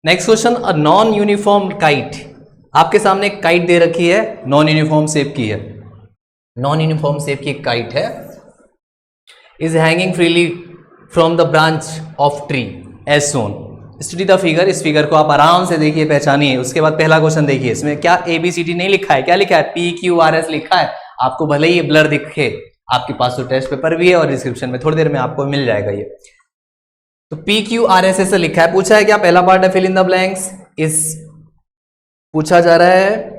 Next question, a non uniform kite. आपके सामने एक काइट दे रखी है, नॉन यूनिफॉर्म शेप की है, नॉन यूनिफॉर्म शेप की एक काइट है, is hanging freely from the branch of tree as shown. Study the figure. इस फिगर को आप आराम से देखिए, पहचानिए। उसके बाद पहला क्वेश्चन देखिए, इसमें क्या ABCD नहीं लिखा है, क्या लिखा है, PQRS लिखा है। आपको भले ही ये ब्लर दिखे, आपके पास तो टेस्ट पेपर भी है और डिस्क्रिप्शन में थोड़ी देर में आपको मिल जाएगा ये। तो PQRS से लिखा है। पूछा है क्या, पहला पार्ट है फिल इन द ब्लैंक्स। इस पूछा जा रहा है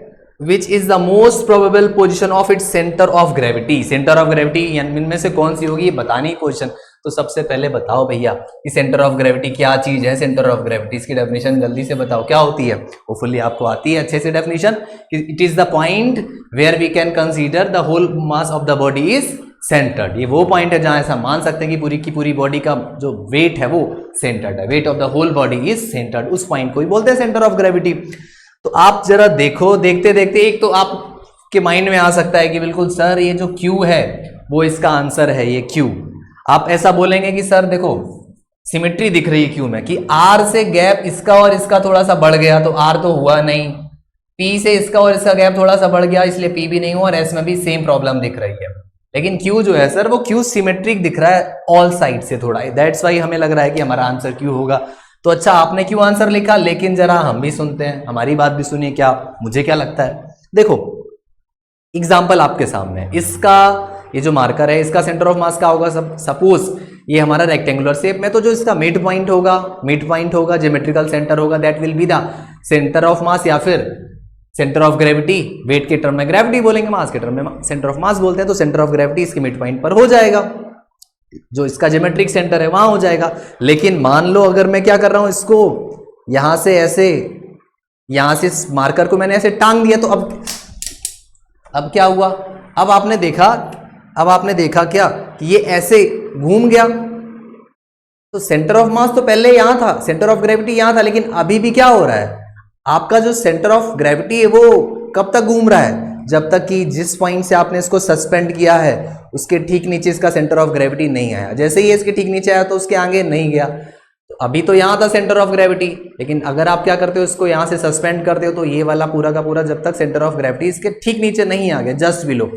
which is the most probable position of its centre of gravity. Centre of gravity इनमें से कौन सी होगी, ये बतानी पोजिशन। तो सबसे पहले बताओ भैया कि सेंटर ऑफ ग्रेविटी क्या चीज है। सेंटर ऑफ ग्रेविटी, इसकी डेफिनेशन जल्दी से बताओ क्या होती है। होपफुली आपको आती है अच्छे से definition. It is the point where we can consider the whole mass of the body is centred. ये वो पॉइंट है जहां ऐसा मान सकते हैं कि पूरी की पूरी बॉडी का जो वेट है वो सेंटर्ड है। Weight of the whole body is centred, उस पॉइंट को ही बोलते हैं सेंटर ऑफ ग्रेविटी। तो आप जरा देखो, देखते देखते एक तो आपके माइंड में आ सकता है कि बिल्कुल सर ये जो Q है वो इसका आंसर है, ये Q। आप ऐसा बोलेंगे कि सर देखो सिमेट्री दिख रही है Q में कि R से गैप इसका और इसका थोड़ा सा बढ़ गया तो R तो हुआ नहीं, P से इसका और इसका गैप थोड़ा सा बढ़ गया इसलिए P भी नहीं हुआ, और S में भी सेम प्रॉब्लम दिख रही है। लेकिन Q जो है सर वो Q सिमेट्रिक दिख रहा है ऑल साइड से थोड़ा, दैट्स वाई हमें लग रहा है कि हमारा आंसर Q होगा। तो अच्छा आपने क्यों आंसर लिखा, लेकिन जरा हम भी सुनते हैं, हमारी बात भी सुनिए, क्या मुझे क्या लगता है। देखो एग्जाम्पल आपके सामने, इसका ये जो मार्कर है इसका सेंटर ऑफ मास क्या होगा। सपोज ये हमारा रेक्टेंगुलर शेप में, तो जो इसका मिड पॉइंट होगा ज्योमेट्रिकल सेंटर होगा, that will be the centre of mass, या फिर सेंटर ऑफ ग्रेविटी। वेट के टर्म में ग्रेविटी बोलेंगे, मास के टर्म में सेंटर ऑफ मास बोलते हैं। तो सेंटर ऑफ ग्रेविटी इसके मिड पॉइंट पर हो जाएगा, जो इसका ज्योमेट्रिक सेंटर है वहां हो जाएगा। लेकिन मान लो अगर मैं क्या कर रहा हूं, इसको यहां से ऐसे, यहां से मार्कर को मैंने ऐसे टांग दिया, तो अब क्या हुआ, अब आपने देखा क्या कि ये ऐसे घूम गया। तो सेंटर ऑफ मास तो पहले यहां था, सेंटर ऑफ ग्रेविटी यहां था, लेकिन अभी भी क्या हो रहा है, आपका जो सेंटर ऑफ ग्रेविटी है वो कब तक घूम रहा है, जब तक कि जिस पॉइंट से आपने इसको सस्पेंड किया है उसके ठीक नीचे इसका सेंटर ऑफ ग्रेविटी नहीं आया। जैसे ही इसके ठीक नीचे आया तो उसके आगे नहीं गया। तो अभी तो यहां था सेंटर ऑफ ग्रेविटी, लेकिन अगर आप क्या करते हो, इसको यहां से सस्पेंड करते हो, तो ये वाला पूरा का पूरा जब तक सेंटर ऑफ ग्रेविटी इसके ठीक नीचे नहीं आ गया, जस्ट बिलो,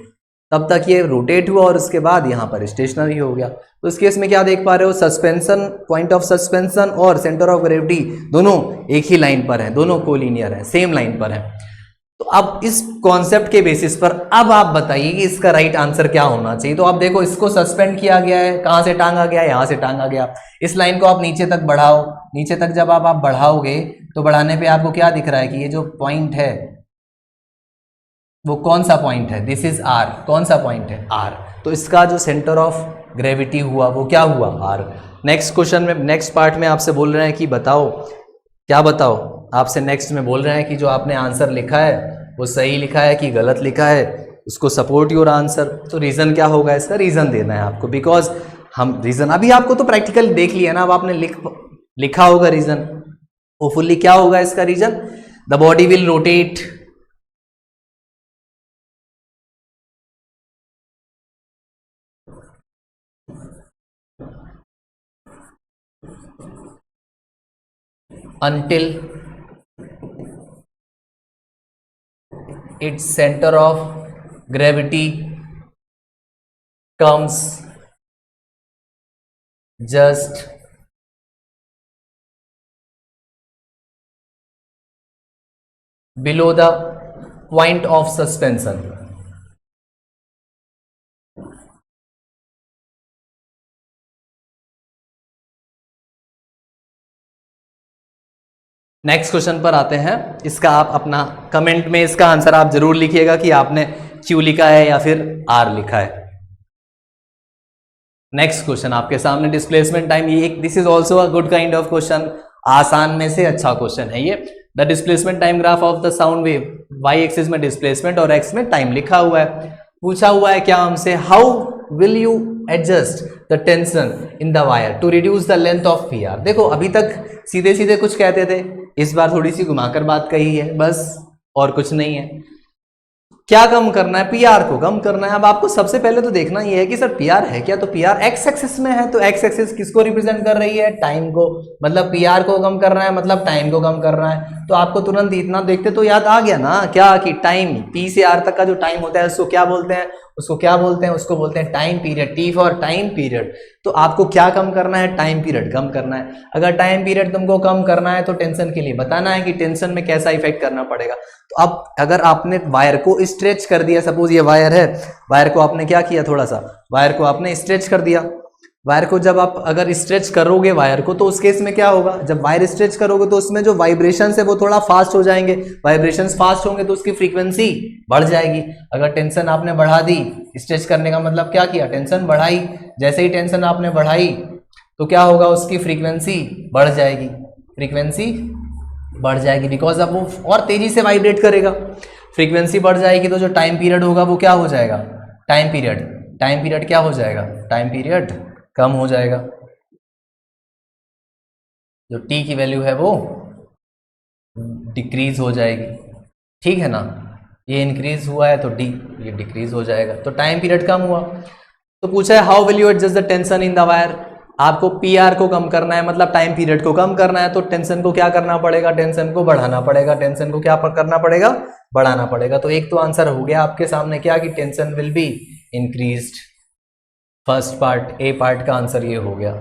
तब तक ये रोटेट हुआ और उसके बाद यहां पर स्टेशनरी हो गया। तो इस केस में क्या देख पा रहे हो, सस्पेंशन, पॉइंट ऑफ सस्पेंशन और सेंटर ऑफ ग्रेविटी दोनों एक ही लाइन पर हैं, दोनों कोलिनियर हैं, सेम लाइन पर हैं। तो अब इस कॉन्सेप्ट के बेसिस पर अब आप बताइए कि इसका राइट आंसर क्या होना चाहिए। तो आप देखो इसको सस्पेंड किया गया है, कहां से टांगा गया, यहां से टांगा गया। इस लाइन को आप नीचे तक बढ़ाओ, नीचे तक जब आप बढ़ाओगे तो बढ़ाने पे आपको क्या दिख रहा है कि ये जो पॉइंट है वो कौन सा पॉइंट है, दिस इज R। कौन सा पॉइंट है, R। तो इसका जो सेंटर ऑफ ग्रेविटी हुआ वो क्या हुआ, R। नेक्स्ट क्वेश्चन में, नेक्स्ट पार्ट में आपसे बोल रहे हैं कि बताओ, क्या बताओ, आपसे नेक्स्ट में बोल रहे हैं कि जो आपने आंसर लिखा है वो सही लिखा है कि गलत लिखा है, उसको सपोर्ट योर आंसर। तो रीजन क्या होगा, इसका रीजन देना है आपको, बिकॉज हम रीजन अभी आपको तो प्रैक्टिकल देख लिया ना, अब आपने लिखा होगा रीजन। होपफुली क्या होगा इसका reason, the body will rotate until its center of gravity comes just below the point of suspension। Next question पर आते हैं। इसका आप अपना कमेंट में इसका आंसर आप जरूर लिखिएगा कि आपने Q लिखा है या फिर R लिखा है। नेक्स्ट क्वेश्चन आपके सामने, डिस्प्लेसमेंट टाइम। ये this is also a good kind of question, आसान में से अच्छा क्वेश्चन है ये। The displacement time graph of the sound wave, Y axis में डिस्प्लेसमेंट और एक्स में टाइम लिखा हुआ है। पूछा हुआ है क्या हमसे, how will you adjust the tension in the wire to reduce the length of PR। देखो अभी तक सीधे सीधे कुछ कहते थे, इस बार थोड़ी सी घुमाकर बात कही है बस, और कुछ नहीं है। क्या कम करना है, पीआर को कम करना है। अब आपको सबसे पहले तो देखना ये है कि सर पीआर है क्या, तो पीआर एक्स एक्सिस में है, तो एक्स एक्सिस किसको रिप्रेजेंट कर रही है, टाइम को, मतलब पीआर को कम करना है मतलब टाइम को कम करना है। तो आपको तुरंत इतना देखते तो याद आ गया ना क्या, कि टाइम, पी से आर तक का जो टाइम होता है उसको क्या बोलते हैं, उसको बोलते हैं time period, T for time period. तो आपको क्या कम करना है, टाइम पीरियड कम करना है। अगर टाइम पीरियड तुमको कम करना है तो टेंशन के लिए बताना है कि टेंशन में कैसा इफेक्ट करना पड़ेगा। तो अब अगर आपने वायर को स्ट्रेच कर दिया, सपोज ये वायर है, वायर को आपने क्या किया, थोड़ा सा वायर को आपने स्ट्रेच कर दिया। वायर को जब आप अगर स्ट्रेच करोगे वायर को, तो उस केस में क्या होगा, जब वायर स्ट्रेच करोगे तो उसमें जो वाइब्रेशंस है वो थोड़ा फास्ट हो जाएंगे। वाइब्रेशंस फास्ट होंगे तो उसकी फ्रीक्वेंसी बढ़ जाएगी। अगर टेंशन आपने बढ़ा दी, स्ट्रेच करने का मतलब क्या किया, टेंशन बढ़ाई, जैसे ही टेंशन आपने बढ़ाई तो क्या होगा, उसकी फ्रीक्वेंसी बढ़ जाएगी, बिकॉज अब वो और तेजी से वाइब्रेट करेगा। फ्रीक्वेंसी बढ़ जाएगी तो जो टाइम पीरियड होगा वो क्या हो जाएगा, टाइम पीरियड क्या हो जाएगा, टाइम पीरियड कम हो जाएगा। जो टी की वैल्यू है वो डिक्रीज हो जाएगी, ठीक है ना। ये इंक्रीज हुआ है तो डी, ये डिक्रीज हो जाएगा, तो टाइम पीरियड कम हुआ। तो पूछा है how will you adjust the tension in the wire. आपको पीआर को कम करना है मतलब टाइम पीरियड को कम करना है, तो टेंशन को क्या करना पड़ेगा, टेंशन को बढ़ाना पड़ेगा, टेंशन को क्या करना पड़ेगा, बढ़ाना पड़ेगा। तो एक तो आंसर हो गया आपके सामने क्या, कि tension will be increased. First part, A part का आंसर ये हो गया।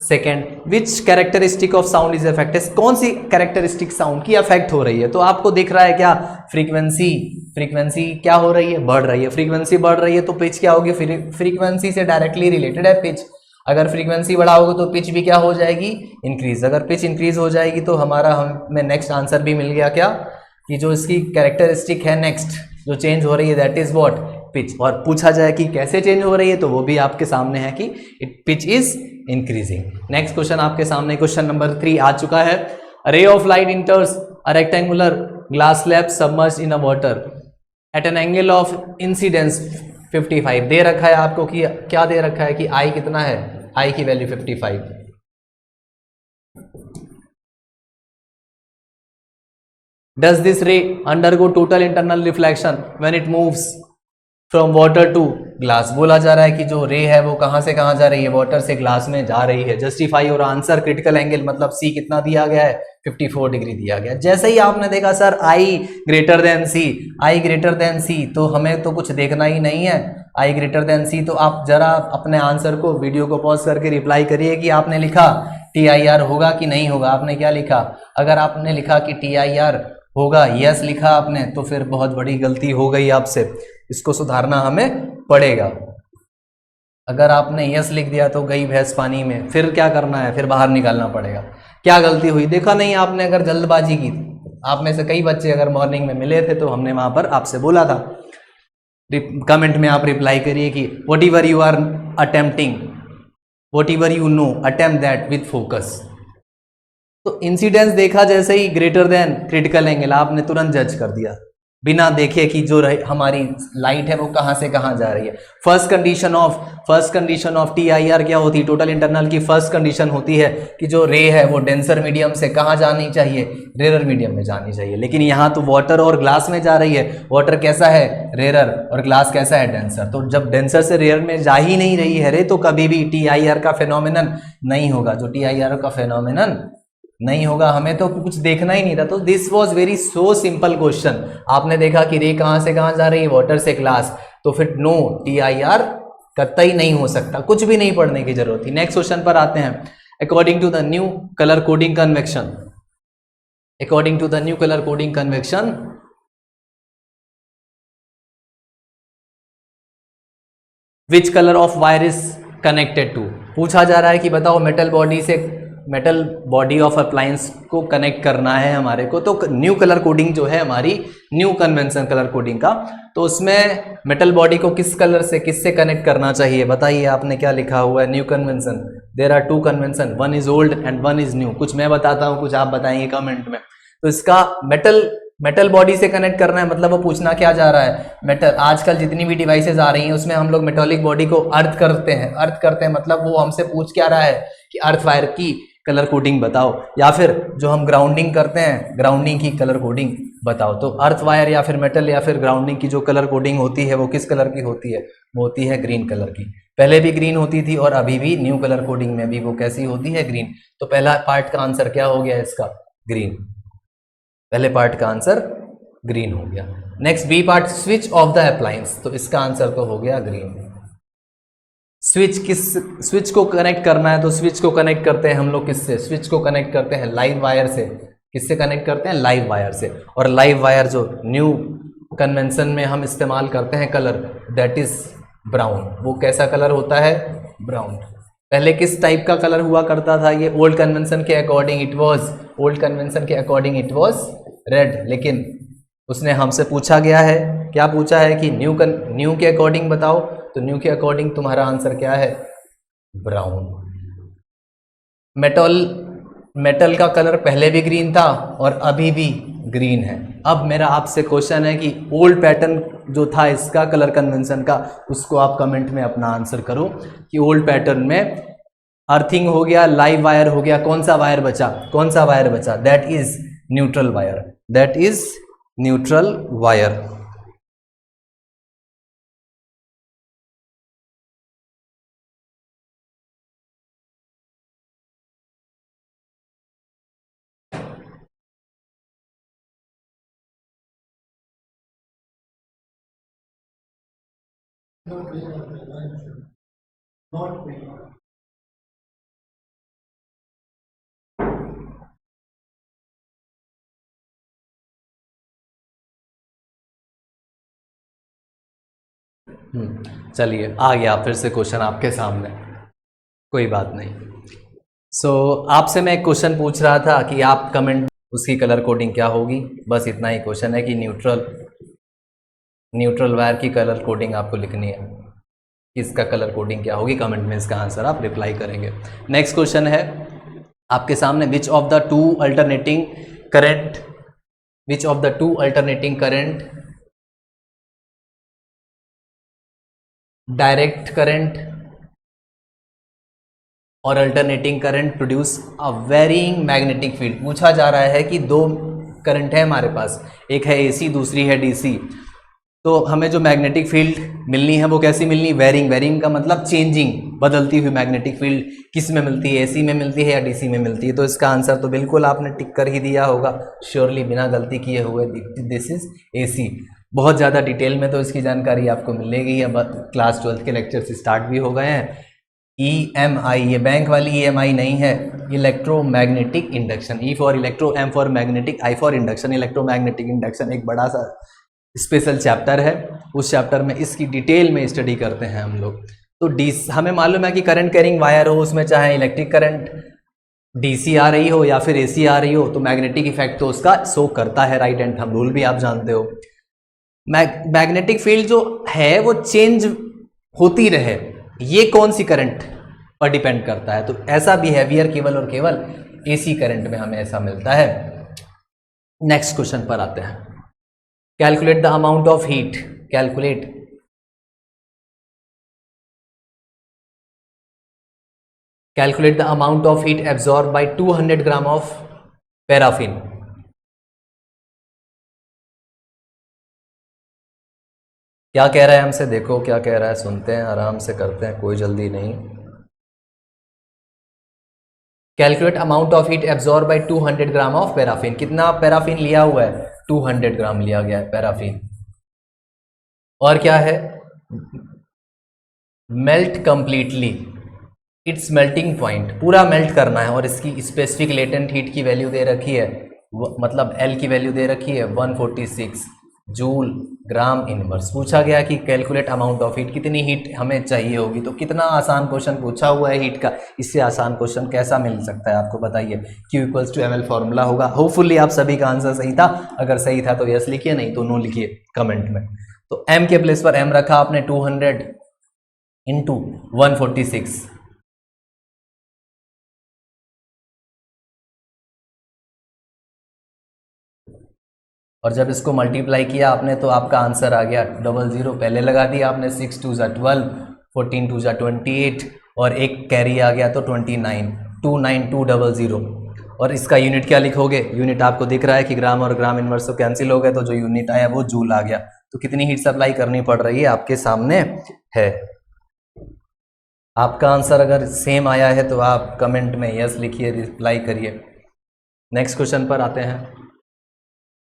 Second, which characteristic of sound is affected, कौन सी कैरेक्टरिस्टिक साउंड की अफेक्ट हो रही है। तो आपको दिख रहा है क्या, फ्रीक्वेंसी क्या हो रही है, बढ़ रही है। फ्रीक्वेंसी बढ़ रही है तो पिच क्या होगी, फ्रीक्वेंसी से डायरेक्टली रिलेटेड है पिच। अगर फ्रीक्वेंसी बढ़ाओगे तो पिच भी क्या हो जाएगी, इंक्रीज। अगर पिच इंक्रीज हो जाएगी तो हमें नेक्स्ट आंसर भी मिल गया क्या, कि जो इसकी कैरेक्टरिस्टिक है नेक्स्ट जो चेंज हो रही है दैट इज व्हाट, पिच। और पूछा जाए कि कैसे चेंज हो रही है तो वो भी आपके सामने है कि it pitch is increasing. Next question आपके सामने, क्वेश्चन नंबर 3 आ चुका है। Ray of light इंटर्स a rectangular glass slab submerged in a water at an angle of incidence 55। दे रखा है आपको कि क्या दे रखा है, कि आई कितना है, आई की value 55। Does this ray undergo total internal reflection when it moves from water to glass? बोला जा रहा है कि जो रे है वो कहां से कहां जा रही है, वाटर से ग्लास में जा रही है। जस्टिफाई और आंसर क्रिटिकल एंगल मतलब सी कितना दिया गया है, 54 डिग्री दिया गया। जैसे ही आपने देखा सर आई ग्रेटर देन सी, तो हमें तो कुछ देखना ही नहीं है, आई ग्रेटर देन सी। तो आप जरा अपने आंसर को वीडियो को पॉज करके रिप्लाई करिए कि आपने लिखा TIR होगा कि नहीं होगा। आपने क्या लिखा, अगर आपने लिखा कि TIR होगा, यस लिखा आपने, तो फिर बहुत बड़ी गलती हो गई आपसे, इसको सुधारना हमें पड़ेगा। अगर आपने यस लिख दिया तो गई भैंस पानी में, फिर क्या करना है, फिर बाहर निकालना पड़ेगा। क्या गलती हुई देखा नहीं आपने, अगर जल्दबाजी की। आप में से कई बच्चे अगर मॉर्निंग में मिले थे तो हमने वहां पर आपसे बोला था, कमेंट में आप रिप्लाई करिए कि whatever you are attempting, whatever you know, attempt that with focus. तो इंसिडेंस देखा जैसे ही ग्रेटर देन क्रिटिकल एंगल, आपने तुरंत जज कर दिया बिना देखे कि जो हमारी लाइट है वो कहां से कहां जा रही है। फर्स्ट कंडीशन ऑफ TIR क्या होती है, टोटल इंटरनल की फर्स्ट कंडीशन होती है कि जो रे है वो डेंसर मीडियम से कहां जानी चाहिए, रेरर मीडियम में जानी चाहिए। लेकिन यहाँ तो वाटर और ग्लास में जा रही है, वाटर कैसा है, रेरर, और ग्लास कैसा है, डेंसर। तो जब डेंसर से रेयर में जा ही नहीं रही है रे, तो कभी भी TIR का फेनोमेनन नहीं होगा। जो TIR का फेनोमेनन नहीं होगा, हमें तो कुछ देखना ही नहीं था। तो this was very so simple question. आपने देखा कि रे कहां से कहां जा रही है, वाटर से ग्लास, तो फिर नो TIR कतई नहीं हो सकता, कुछ भी नहीं पढ़ने की जरूरत थी। नेक्स्ट क्वेश्चन पर आते हैं। According to the new colour coding convection, which colour of wire is connected to. पूछा जा रहा है कि बताओ मेटल बॉडी ऑफ अप्लायंस को कनेक्ट करना है हमारे को। तो न्यू कलर कोडिंग जो है हमारी, न्यू कन्वेंशन कलर कोडिंग का, तो उसमें मेटल बॉडी को किस कलर से किससे कनेक्ट करना चाहिए, बताइए। आपने क्या लिखा हुआ है, new convention. There are 2 convention, one is old and one is new. कुछ मैं बताता हूँ, कुछ आप बताएंगे कमेंट में। तो इसका मेटल बॉडी से कनेक्ट करना है, मतलब वो पूछना क्या जा रहा है, मेटल। आजकल जितनी भी डिवाइसेज आ रही हैं उसमें हम लोग मेटॉलिक बॉडी को अर्थ करते हैं मतलब वो हमसे पूछ क्या रहा है कि अर्थ वायर की कलर कोडिंग बताओ, या फिर जो हम ग्राउंडिंग करते हैं ग्राउंडिंग की कलर कोडिंग बताओ। तो अर्थ वायर या फिर मेटल या फिर ग्राउंडिंग की जो कलर कोडिंग होती है वो किस कलर की होती है? वो होती है ग्रीन कलर की। पहले भी ग्रीन होती थी और अभी भी न्यू कलर कोडिंग में भी वो कैसी होती है? ग्रीन। तो पहला पार्ट का आंसर क्या हो गया इसका? ग्रीन। पहले पार्ट का आंसर ग्रीन हो गया। Next B part, switch off the appliance, तो इसका आंसर तो हो गया ग्रीन। स्विच को कनेक्ट करना है तो स्विच को कनेक्ट करते हैं हम लोग किससे? स्विच को कनेक्ट करते हैं लाइव वायर से। किससे कनेक्ट करते हैं? लाइव वायर से। और लाइव वायर जो न्यू कन्वेंशन में हम इस्तेमाल करते हैं कलर, दैट इज ब्राउन। वो कैसा कलर होता है? ब्राउन। पहले किस टाइप का कलर हुआ करता था? ये ओल्ड कन्वेंशन के अकॉर्डिंग इट वाज रेड, लेकिन उसने हमसे पूछा गया है, क्या पूछा है कि न्यू के अकॉर्डिंग बताओ, तो न्यू के अकॉर्डिंग तुम्हारा आंसर क्या है? ब्राउन। मेटल का कलर पहले भी ग्रीन था और अभी भी ग्रीन है। अब मेरा आपसे क्वेश्चन है कि ओल्ड पैटर्न जो था इसका कलर कन्वेंशन का, उसको आप कमेंट में अपना आंसर करो कि ओल्ड पैटर्न में अर्थिंग हो गया, लाइव वायर हो गया, कौन सा वायर बचा? That is neutral wire. चलिए आ गया फिर से क्वेश्चन आपके सामने, कोई बात नहीं। आपसे मैं एक क्वेश्चन पूछ रहा था कि आप कमेंट उसकी कलर कोडिंग क्या होगी, बस इतना ही क्वेश्चन है कि न्यूट्रल वायर की कलर कोडिंग आपको लिखनी है। इसका कलर कोडिंग क्या होगी, कमेंट में इसका आंसर आप रिप्लाई करेंगे। नेक्स्ट क्वेश्चन है आपके सामने, which of the two alternating current direct current और alternating current produce a varying magnetic field. पूछा जा रहा है कि दो करंट है हमारे पास, एक है एसी दूसरी है डीसी, तो हमें जो मैग्नेटिक फील्ड मिलनी है वो कैसी मिलनी? वेरिंग का मतलब चेंजिंग, बदलती हुई मैग्नेटिक फील्ड किस में मिलती है? एसी में मिलती है या डीसी में मिलती है? तो इसका आंसर तो बिल्कुल आपने टिक कर ही दिया होगा श्योरली, बिना गलती किए हुए, दिस इज एसी। बहुत ज़्यादा डिटेल में तो इसकी जानकारी आपको मिलेगी। अब क्लास 12 के लेक्चर्स स्टार्ट भी हो गए हैं। EMI, ये बैंक वाली EMI नहीं है, electromagnetic induction. E for electro, M for magnetic, I for induction. Electromagnetic induction एक बड़ा सा स्पेशल चैप्टर है, उस चैप्टर में इसकी डिटेल में स्टडी करते हैं हम लोग। तो हमें मालूम है कि करंट कैरिंग वायर हो, उसमें चाहे इलेक्ट्रिक करंट DC आ रही हो या फिर AC आ रही हो, तो मैग्नेटिक इफेक्ट तो उसका शो करता है, राइट एंड थंब रूल भी आप जानते हो। मैग्नेटिक फील्ड जो है वो चेंज होती रहे, ये कौन सी करंट पर डिपेंड करता है? तो ऐसा बिहेवियर केवल और केवल AC करंट में हमें ऐसा मिलता है। नेक्स्ट क्वेश्चन पर आते हैं। Calculate the amount of heat, calculate the amount of heat absorb by 200 gram of paraffin. क्या कह रहा है हमसे? देखो क्या कह रहा है, सुनते हैं, आराम से करते हैं, कोई जल्दी नहीं। Calculate amount of heat absorb by 200 gram of paraffin. कितना पैराफिन लिया हुआ है? 200 ग्राम लिया गया है पैराफिन। और क्या है? Melt completely, it's melting point, पूरा मेल्ट करना है। और इसकी स्पेसिफिक लेटेंट हीट की वैल्यू दे रखी है, मतलब L की वैल्यू दे रखी है 146 जूल ग्राम इनवर्स। पूछा गया कि कैलकुलेट अमाउंट ऑफ हीट, कितनी हीट हमें चाहिए होगी। तो कितना आसान क्वेश्चन पूछा हुआ है हीट का, इससे आसान क्वेश्चन कैसा मिल सकता है आपको बताइए। Q = ml फॉर्मूला होगा। होपफुली आप सभी का आंसर सही था, अगर सही था तो यस लिखिए, नहीं तो नो लिखिए कमेंट में। तो M के प्लेस पर M रखा आपने, 200 × 146, और जब इसको मल्टीप्लाई किया आपने तो आपका आंसर आ गया 00, पहले लगा दिया आपने, 6 × 2 = 12, 14 × 2 = 28, और एक कैरी आ गया तो 29। 29200। और इसका यूनिट क्या लिखोगे? यूनिट आपको दिख रहा है कि ग्राम और ग्राम इनवर्स तो कैंसिल हो गए, तो जो यूनिट आया वो जूल आ गया। तो कितनी हीट सप्लाई करनी पड़ रही है आपके सामने है। आपका आंसर अगर सेम आया है तो आप कमेंट में यस लिखिए, रिप्लाई करिए। नेक्स्ट क्वेश्चन पर आते हैं।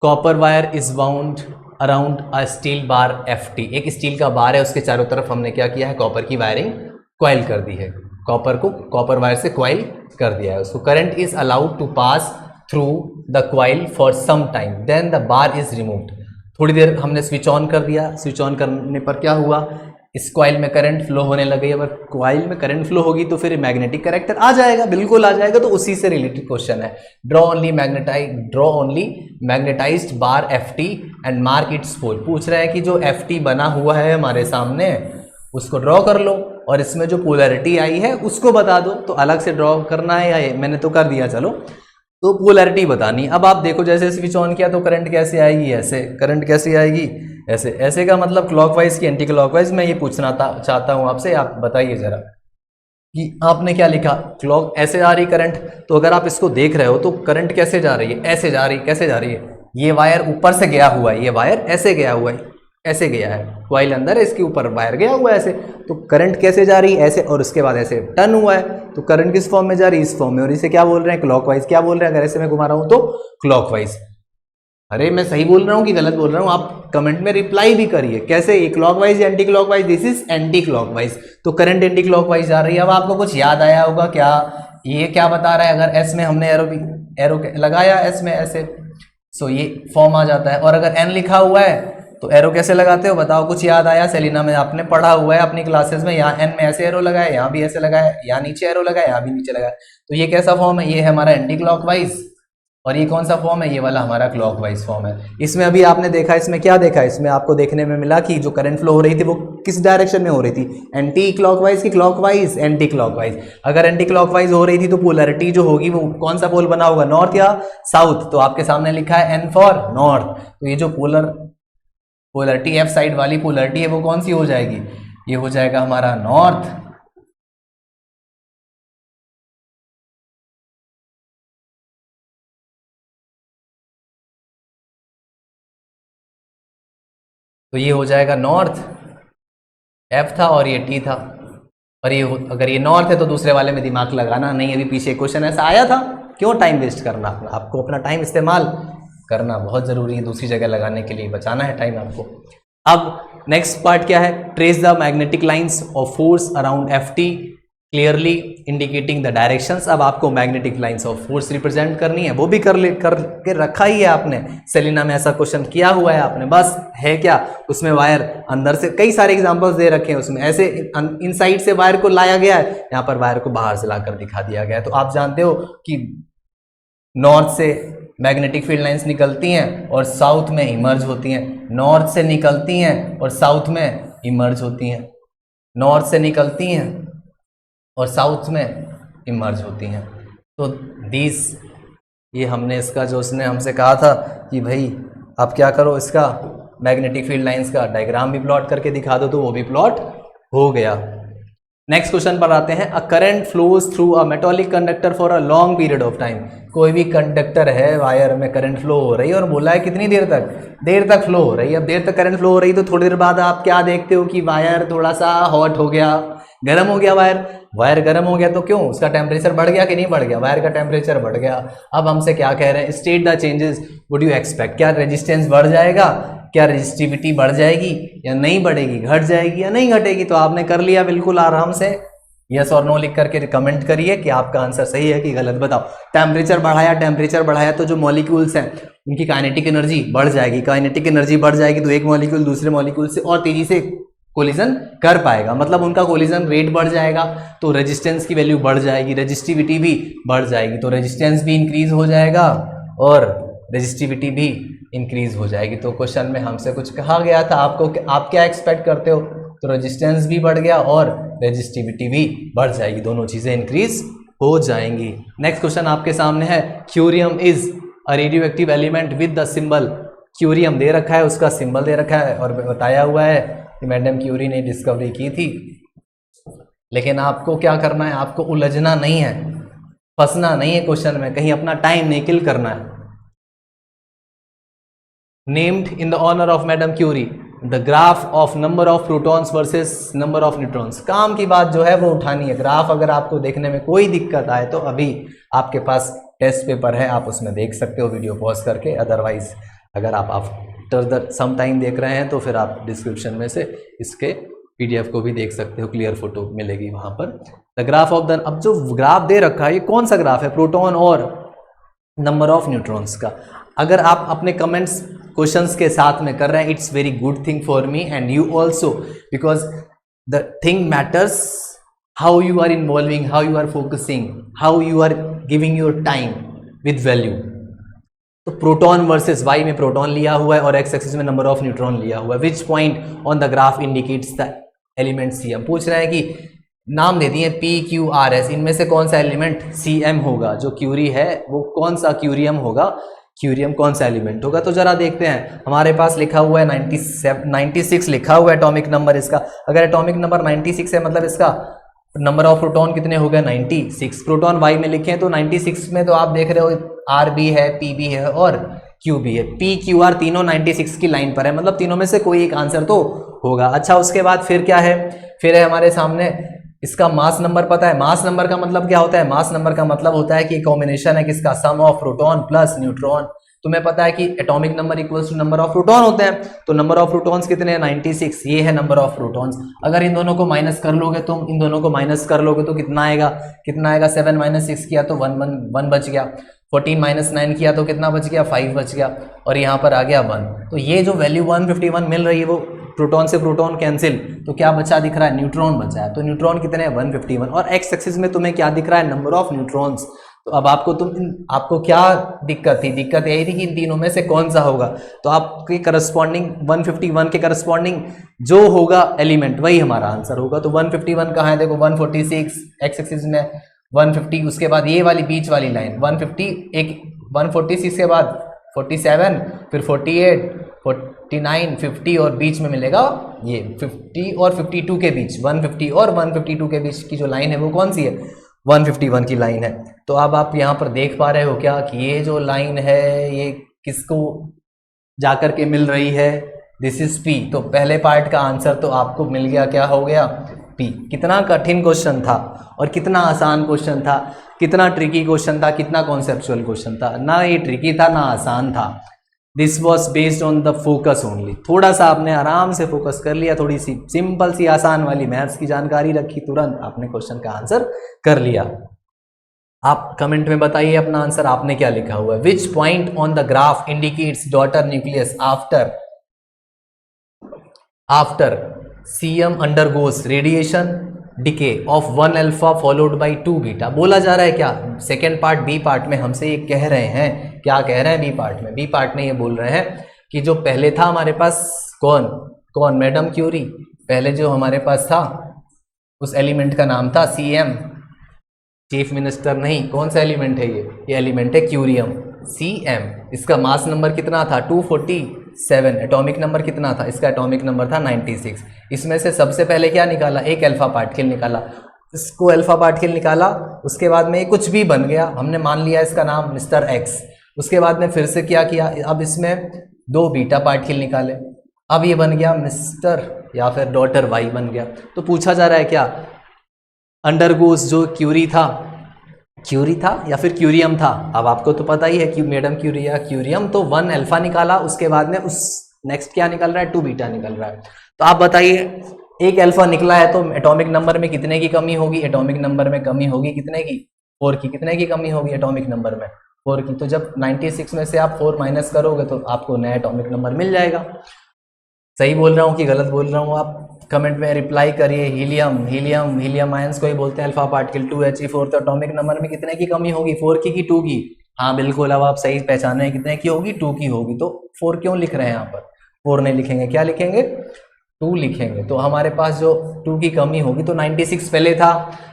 Copper wire is bound around a steel bar FT। एक स्टील का बार है, उसके चारों तरफ हमने क्या किया है? कॉपर की वायरिंग कॉइल कर दी है। कॉपर को कॉपर वायर से कॉइल कर दिया है उसको। Current is allowed to pass through the coil for some time then the bar is removed. थोड़ी देर हमने स्विच ऑन कर दिया, स्विच ऑन करने पर क्या हुआ? इस कॉइल में करंट फ्लो होने लगी। अगर कॉइल में करंट फ्लो होगी तो फिर मैग्नेटिक कैरेक्टर आ जाएगा, बिल्कुल आ जाएगा। तो उसी से रिलेटेड क्वेश्चन है। Draw only magnetised bar FT and mark its pole. पूछ रहा है कि जो FT बना हुआ है हमारे सामने उसको ड्रॉ कर लो और इसमें जो पोलैरिटी आई है उसको बता दो। तो अलग से ड्रॉ करना है या मैंने तो कर दिया, चलो। तो पोलैरिटी बतानी। अब आप देखो, जैसे स्विच ऑन किया तो करंट कैसे आएगी? ऐसे। करंट कैसे आएगी? ऐसे। ऐसे का मतलब क्लॉकवाइज की एंटी क्लॉकवाइज? मैं ये पूछना चाहता हूं आपसे, आप बताइए जरा कि आपने क्या लिखा? क्लॉक ऐसे आ रही करंट, तो अगर आप इसको देख रहे हो तो करंट कैसे जा रही है? ऐसे जा रही। कैसे जा रही है? ये वायर ऊपर से गया हुआ है, ये वायर ऐसे गया हुआ है, ऐसे गया है, कॉइल अंदर है, इसके ऊपर वायर गया हुआ है ऐसे। तो करंट कैसे जा रही है? ऐसे। और उसके बाद ऐसे टर्न हुआ है, तो करंट किस फॉर्म में जा रही है? इस फॉर्म में। और इसे क्या बोल रहे हैं? क्लॉकवाइज। क्या बोल रहे हैं? अगर ऐसे मैं घुमा रहा हूं तो क्लॉकवाइज। अरे मैं सही बोल रहा हूं कि गलत बोल रहा हूं? आप कमेंट में रिप्लाई भी करिए। कैसे? ये क्लॉकवाइज या anti clockwise? This is anti clockwise. तो करंट एंटी क्लॉकवाइज जा रही है। अब आपको कुछ याद आया होगा क्या? ये क्या बता रहा है? अगर एस में हमने एरो लगाया, एस में ऐसे, सो ये फॉर्म आ जाता है। और अगर एन लिखा हुआ है तो एरो कैसे लगाते हो? बताओ, कुछ याद आया? सेलिना में आपने पढ़ा हुआ है अपनी क्लासेस में। यहाँ एन में ऐसे एरो लगाया, यहाँ भी ऐसे लगाया, यहाँ नीचे एरो लगाया, यहाँ भी नीचे लगाया। तो ये कैसा फॉर्म है? ये है हमारा एंटी क्लॉकवाइज। और ये कौन सा फॉर्म है? ये वाला हमारा क्लॉकवाइज फॉर्म है। इसमें अभी आपने देखा, इसमें क्या देखा? इसमें आपको देखने में मिला कि जो करंट फ्लो हो रही थी वो किस डायरेक्शन में हो रही थी? एंटी क्लॉकवाइज की क्लॉकवाइज? Anti clockwise. अगर एंटी क्लॉकवाइज हो रही थी तो पोलैरिटी जो होगी वो कौन सा पोल बना होगा? नॉर्थ या साउथ? तो आपके सामने लिखा है N फॉर नॉर्थ। तो ये जो पोलैरिटी F साइड वाली पोलैरिटी है वो कौन सी हो जाएगी? ये हो जाएगा हमारा नॉर्थ। तो ये हो जाएगा नॉर्थ, F था और ये T था। और ये अगर ये नॉर्थ है तो दूसरे वाले में दिमाग लगाना नहीं। अभी पीछे क्वेश्चन ऐसा आया था, क्यों टाइम वेस्ट करना? आपको अपना टाइम इस्तेमाल करना बहुत जरूरी है, दूसरी जगह लगाने के लिए बचाना है टाइम आपको। अब नेक्स्ट पार्ट क्या है? Trace the magnetic lines of force around FT clearly indicating the directions. अब आपको magnetic lines of force represent करनी है, वो भी करके रखा ही है आपने। सेलिना में ऐसा क्वेश्चन किया हुआ है आपने। बस है क्या? उसमें वायर अंदर से, कई सारे एग्जांपल्स दे रखे हैं उसमें। ऐसे इनसाइड से वायर को लाया गया है, यहाँ पर वायर को बाहर से लाकर दिखा दिया गया है। तो आप जानते हो कि नॉर्थ से मैग्नेटिक फील्ड लाइंस निकलती हैं और साउथ में इमर्ज होती हैं। नॉर्थ से निकलती हैं और साउथ में इमर्ज होती हैं। नॉर्थ से निकलती हैं और साउथ में इमर्ज होती हैं। तो ये हमने इसका जो उसने हमसे कहा था कि भाई आप क्या करो, इसका मैग्नेटिक फील्ड लाइंस का डायग्राम भी प्लॉट करके दिखा दो, तो वो भी प्लॉट हो गया। नेक्स्ट क्वेश्चन पर आते हैं। A current flows through a metallic conductor for a long period of time. कोई भी कंडक्टर है, वायर में करंट फ्लो हो रही है और बोला है कितनी देर तक फ्लो हो रही है। अब देर तक करंट फ्लो हो रही है तो थोड़ी देर बाद आप क्या देखते हो कि वायर थोड़ा सा हॉट हो गया, गर्म हो गया। वायर गर्म हो गया तो क्यों? उसका टेम्परेचर बढ़ गया कि नहीं बढ़ गया? वायर का टेम्परेचर बढ़ गया। अब हमसे क्या कह रहे हैं? State the changes would you expect. क्या रेजिस्टेंस बढ़ जाएगा? क्या रेजिस्टिविटी बढ़ जाएगी या नहीं बढ़ेगी? घट जाएगी या नहीं घटेगी? तो आपने कर लिया बिल्कुल आराम से। यस और नो लिख करके कमेंट करिए कि आपका आंसर सही है कि गलत। बताओ। टेम्परेचर बढ़ाया तो जो मॉलिक्यूल्स हैं उनकी काइनेटिक एनर्जी बढ़ जाएगी। काइनेटिक एनर्जी बढ़ जाएगी तो एक मॉलिक्यूल दूसरे मॉलिक्यूल से और तेजी से कोलिजन कर पाएगा, मतलब उनका कोलिजन रेट बढ़ जाएगा। तो रेजिस्टेंस की वैल्यू बढ़ जाएगी, रेजिस्टिविटी भी बढ़ जाएगी। तो रेजिस्टेंस भी इंक्रीज हो जाएगा और रेजिस्टिविटी भी इंक्रीज हो जाएगी। तो क्वेश्चन में हमसे कुछ कहा गया था, आप क्या एक्सपेक्ट करते हो? तो रेजिस्टेंस भी बढ़ गया और रेजिस्टिविटी भी बढ़ जाएगी, दोनों चीजें इंक्रीज हो जाएंगी। नेक्स्ट क्वेश्चन आपके सामने है। Curium is a radioactive element with the symbol. Curium दे रखा है, उसका सिंबल दे रखा है और बताया हुआ है कि मैडम क्यूरी ने डिस्कवरी की थी। लेकिन आपको क्या करना है? आपको उलझना नहीं है। फंसना नहीं है क्वेश्चन में, कहीं अपना टाइम नहीं किल करना है। Named in the honour of Madam Curie, the graph of number of protons versus number of neutrons. काम की बात जो है वो उठानी है। ग्राफ अगर आपको देखने में कोई दिक्कत आए तो अभी आपके पास टेस्ट पेपर है, आप उसमें देख सकते हो वीडियो पॉज करके। अदरवाइज अगर आप आफ्टर द सम टाइम देख रहे हैं तो फिर आप डिस्क्रिप्शन में से इसके पीडीएफ को भी देख सकते हो, क्लियर फोटो मिलेगी वहां पर। द ग्राफ ऑफ द, अब जो ग्राफ दे रखा है ये कौन सा ग्राफ है? प्रोटॉन और नंबर ऑफ न्यूट्रॉन्स का। अगर आप अपने कमेंट्स क्वेश्चंस के साथ में कर रहे हैं, it's very good thing for me and you also, because the thing matters how you are involving, how you are focusing, how you are giving your time with value. तो proton versus Y में proton लिया हुआ है और X axis में number of neutron लिया हुआ है। Which point on the graph indicates the element C M. पूछ रहे हैं कि नाम दे दिए पी क्यू आर एस, इनमें से कौन सा एलिमेंट सी एम होगा? जो क्यूरी है वो कौन सा क्यूरियम होगा? क्यूरियम कौन सा एलिमेंट होगा? तो जरा देखते हैं। हमारे पास लिखा हुआ है 96 लिखा हुआ है एटॉमिक नंबर इसका। अगर एटॉमिक नंबर 96 है मतलब इसका नंबर ऑफ प्रोटॉन कितने हो गए? 96। प्रोटॉन वाई में लिखे हैं तो 96 में तो आप देख रहे हो आर भी है, पी भी है और क्यू भी है। पी क्यू आर तीनों 96 की लाइन पर है, मतलब तीनों में से कोई एक आंसर तो होगा। अच्छा, उसके बाद फिर क्या है? फिर है हमारे सामने इसका मास नंबर पता है। मास नंबर का मतलब क्या होता है? मास नंबर का मतलब होता है कि कॉम्बिनेशन है किसका? Sum of proton plus neutron. तुम्हें पता है कि atomic number equals to number of proton होते हैं, तो नंबर ऑफ प्रोटॉन्स कितने हैं? 96। ये है नंबर ऑफ प्रोटॉन्स। अगर इन दोनों को माइनस कर लोगे, तुम इन दोनों को माइनस कर लोगे तो कितना आएगा? कितना आएगा? 7 - 6 किया तो 1 बच गया। 14 - 9 किया तो कितना बच गया? 5 बच गया। और यहाँ पर आ गया 1। तो ये जो वैल्यू 151 मिल रही है वो प्रोटॉन से प्रोटॉन कैंसिल, तो क्या बचा दिख रहा है? न्यूट्रॉन बचा है। तो न्यूट्रॉन कितने हैं? 151। और एक्स एक्सिस में तुम्हें क्या दिख रहा है? Number of neutrons. तो अब आपको क्या दिक्कत थी? दिक्कत यही थी कि इन तीनों में से कौन सा होगा। तो आपके करस्पॉन्डिंग 151 के करस्पॉन्डिंग जो होगा एलिमेंट वही हमारा आंसर होगा। तो 151 कहाँ है? देखो 146 एक्स एक्सिस में 150, उसके बाद ये वाली बीच वाली लाइन 150, एक 146 के बाद 47, फिर 48, 49, 50 और बीच में मिलेगा ये 50 और 52 के बीच, 150 और 152 के बीच की जो लाइन है वो कौन सी है? 151 की लाइन है। तो अब आप यहाँ पर देख पा रहे हो क्या कि ये जो लाइन है ये किसको जाकर के मिल रही है? This is P. तो पहले पार्ट का आंसर तो आपको मिल गया, क्या हो गया? पी। कितना कठिन क्वेश्चन था और कितना आसान क्वेश्चन था, कितना ट्रिकी क्वेश्चन था, कितना कॉन्सेप्चुअल क्वेश्चन था। ना ये ट्रिकी था ना आसान था। This was based on the focus only. थोड़ा सा आपने आराम से फोकस कर लिया, थोड़ी सी सिंपल सी आसान वाली मैथ्स की जानकारी रखी, तुरंत आपने क्वेश्चन का आंसर कर लिया। आप कमेंट में बताइए अपना आंसर, आपने क्या लिखा हुआ है? Which point on the graph indicates daughter nucleus after CM undergoes radiation decay of 1 alpha followed by 2 beta. बोला जा रहा है क्या? सेकेंड पार्ट बी पार्ट में हमसे ये कह रहे हैं, क्या कह रहे हैं बी पार्ट में? बी पार्ट में ये बोल रहे हैं कि जो पहले था हमारे पास कौन मैडम क्यूरी, पहले जो हमारे पास था उस एलिमेंट का नाम था सीएम, चीफ मिनिस्टर नहीं। कौन सा एलिमेंट है ये एलिमेंट है क्यूरियम, सीएम। इसका मास नंबर कितना था? 247। एटॉमिक नंबर कितना था? इसका एटॉमिक नंबर था 96। इसमें से सबसे पहले क्या निकाला? एक अल्फा पार्टिकल निकाला। इसको अल्फा पार्टिकल निकाला, उसके बाद में ये कुछ भी बन गया, हमने मान लिया इसका नाम मिस्टर एक्स। उसके बाद में फिर से क्या किया? अब इसमें 2 बीटा पार्टिकल निकाले, अब ये बन गया मिस्टर या फिर डॉटर वाई बन गया। तो पूछा जा रहा है क्या? अंडरगोस जो क्यूरी था या फिर क्यूरियम था? अब आपको तो पता ही है कि मैडम क्यूरी या क्यूरियम, तो 1 अल्फा निकाला, उसके बाद में उस नेक्स्ट क्या निकल रहा है? 2 बीटा निकल रहा है। तो आप बताइए, एक अल्फा निकला है तो एटॉमिक नंबर में कितने की कमी होगी? एटॉमिक नंबर में कमी होगी कितने की? 4 की। कितने की कमी होगी एटॉमिक नंबर में? 4 की। तो जब 96 में से आप 4 माइनस करोगे तो आपको नया एटॉमिक नंबर मिल जाएगा। सही बोल रहा हूँ कि गलत बोल रहा हूँ? आप कमेंट में रिप्लाई करिए। हीलियम आयंस को ही बोलते हैं अल्फा पार्टिकल 2He4। तो एटॉमिक नंबर में कितने की कमी होगी? 4 की 2 की? हाँ बिल्कुल। अब आप सही पहचाने कितने की होगी? 2 की होगी। तो 4 क्यों लिख रहे हैं यहाँ पर? 4 नहीं लिखेंगे, क्या लिखेंगे? 2 लिखेंगे। तो हमारे पास जो 2 की कमी होगी, तो 96 पहले था,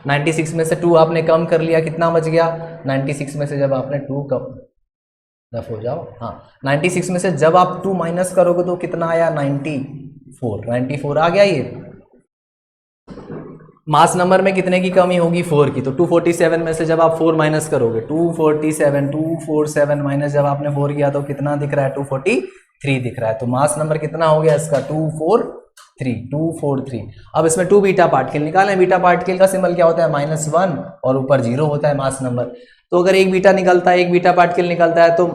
96 में से 2 आपने कम कर लिया, कितना बच गया? 96 में से जब आपने 2 कम रफ हो जाओ, हाँ 96 में से जब आप 2 माइनस करोगे तो कितना आया? 94 आ गया ये। मास नंबर में कितने की कमी होगी 4 की, तो 247 में से जब आप 4 माइनस करोगे 247 माइनस जब आपने 4 किया तो कितना दिख रहा है 243 दिख रहा है। तो मास नंबर कितना हो गया इसका 243। अब इसमें 2 बीटा पार्टिकल निकालें। बीटा पार्टिकल का सिंबल क्या होता है -1 और ऊपर 0 होता है मास नंबर। तो अगर एक बीटा निकलता है, एक बीटा पार्टिकल निकलता है तो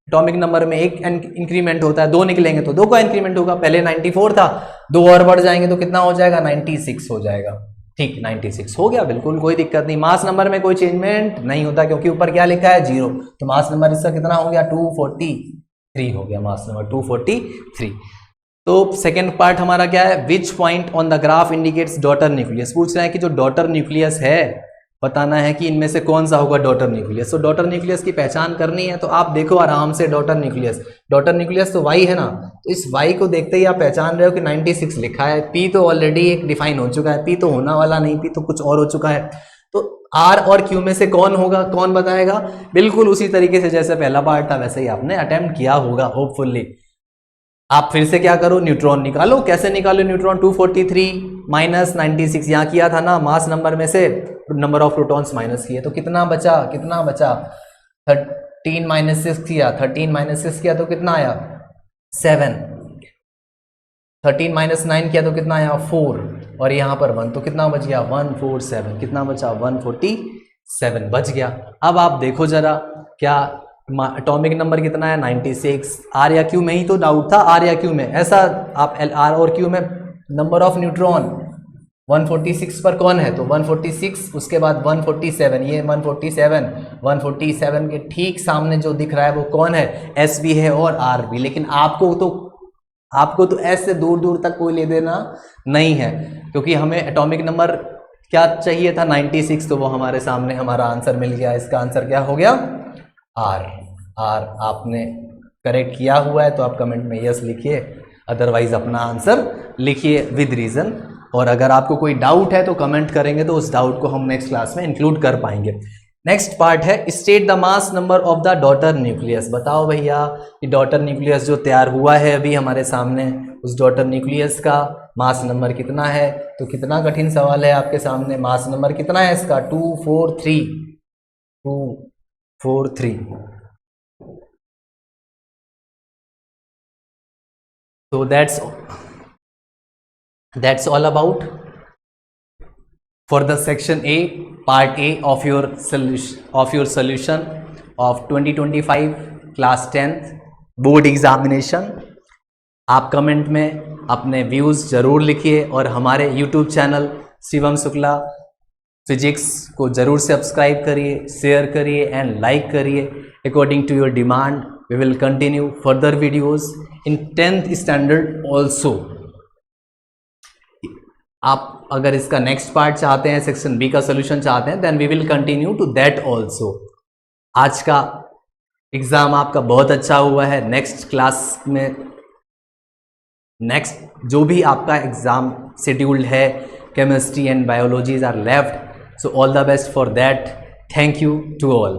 एटॉमिक नंबर में एक इंक्रीमेंट होता है, 2 निकलेंगे तो 2 का इंक्रीमेंट होगा। पहले 94 था, 2 और बढ़ जाएंगे तो कितना हो जाएगा 96 हो जाएगा। ठीक 96 हो गया, बिल्कुल कोई दिक्कत नहीं। मास नंबर में कोई चेंजमेंट नहीं होता क्योंकि ऊपर क्या लिखा है 0। तो मास नंबर इसका कितना हो गया 243 हो गया, मास नंबर 243। तो सेकेंड पार्ट हमारा क्या है, which point on the graph indicates daughter nucleus. पूछ रहे हैं कि जो डॉटर न्यूक्लियस है बताना है कि इनमें से कौन सा होगा डॉटर न्यूक्लियस। तो डॉटर न्यूक्लियस की पहचान करनी है तो आप देखो आराम से डॉटर न्यूक्लियस तो वाई है ना, तो इस वाई को देखते ही आप पहचान रहे हो कि 96 लिखा है। पी तो ऑलरेडी एक डिफाइन हो चुका है, पी तो होना वाला नहीं, पी तो कुछ और हो चुका है। तो आर और क्यू में से कौन होगा, कौन बताएगा। बिल्कुल उसी तरीके से जैसे पहला पार्ट था वैसे ही आपने अटेम्प्ट किया होगा होपफुली। आप फिर से क्या करो, न्यूट्रॉन निकालो। कैसे निकालो न्यूट्रॉन, 243 माइनस 96 यहाँ किया था ना, मास नंबर में से नंबर ऑफ प्रोटॉन्स माइनस किए तो कितना बचा 13 माइनस 6 किया, 13 माइनस 6 किया तो कितना आया 7, 13 माइनस 9 किया तो कितना आया 4 और यहाँ पर 1 तो कितना बच गया 147, कितना बचा 147 बच गया। अब आप देखो जरा क्या एटॉमिक नंबर कितना है 96। आर या क्यू में ही तो डाउट था, आर या क्यू में ऐसा आप आर और क्यू में नंबर ऑफ न्यूट्रॉन 146 पर कौन है तो 146, उसके बाद 147, ये 147 के ठीक सामने जो दिख रहा है वो कौन है एस भी है और आर भी। लेकिन आपको तो एस से दूर दूर तक कोई ले देना नहीं है क्योंकि हमें एटॉमिक नंबर क्या चाहिए था 96, तो वो हमारे सामने हमारा आंसर मिल गया। इसका आंसर क्या हो गया आर। आपने करेक्ट किया हुआ है तो आप कमेंट में यस लिखिए, अदरवाइज अपना आंसर लिखिए विद रीजन। और अगर आपको कोई डाउट है तो कमेंट करेंगे तो उस डाउट को हम नेक्स्ट क्लास में इंक्लूड कर पाएंगे। नेक्स्ट पार्ट है state the mass number of the daughter nucleus. बताओ भैया कि डॉटर न्यूक्लियस जो तैयार हुआ है अभी हमारे सामने, उस डॉटर न्यूक्लियस का मास नंबर कितना है। तो कितना कठिन सवाल है आपके सामने, मास नंबर कितना है इसका 243। So that's all about for the section A, part A of your solution of 2025 class 10th board examination। आप कमेंट में अपने व्यूज़ ज़रूर लिखिए और हमारे YouTube channel Shivam Shukla physics को ज़रूर सब्सक्राइब करिए, शेयर करिए एंड लाइक करिए। According to your demand we will continue further videos in 10th standard also. आप अगर इसका नेक्स्ट पार्ट चाहते हैं, सेक्शन बी का सोल्यूशन चाहते हैं, then we will continue to that also. आज का एग्ज़ाम आपका बहुत अच्छा हुआ है। नेक्स्ट क्लास में नेक्स्ट जो भी आपका एग्ज़ाम शेड्यूल्ड है, chemistry and biologies are left, so all the best for that. Thank you to all.